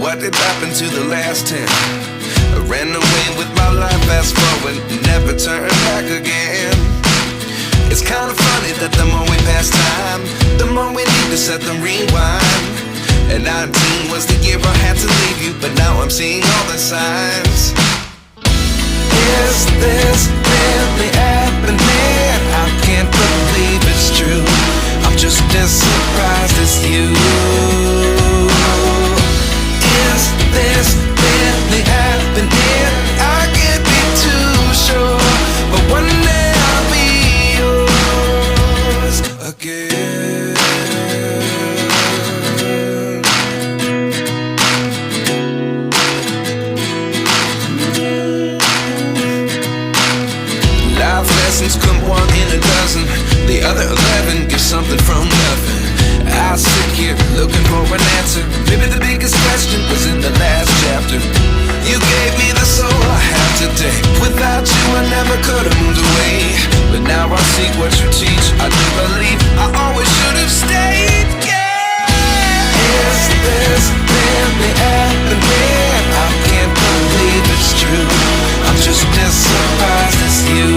what did happen to the last 10? I ran away with my life, fast forward, never turn back again. It's kind of funny that the more we pass time, the more we need to set them rewind. And 19 was the year I had to leave you, but now I'm seeing all the signs. Is this really happening? I can't believe it's true. I'm just as surprised as you. Is this really happening? I can't be too sure, but one day I'll be yours again. Life lessons come one in a dozen. The other 11 give something from nothing. I sit here looking for an answer. Maybe the biggest question was in the last chapter. You gave me the soul I have today. Without you I never could have moved away. But now I see what you teach. I do believe I always should have stayed. Yeah. Is this really happening? I can't believe it's true. I'm just as surprised as you.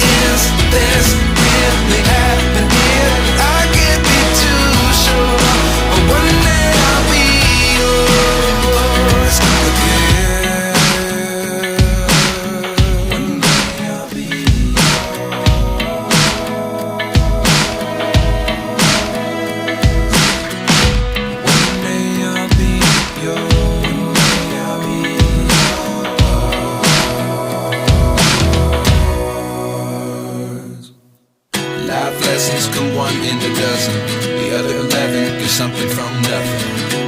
Is this really happening? I can't be too sure, but one day I'll be yours again. One day I'll be yours. One day I'll be yours. One day I'll be yours. Life lessons come one in a dozen. The other 11 give something from nothing.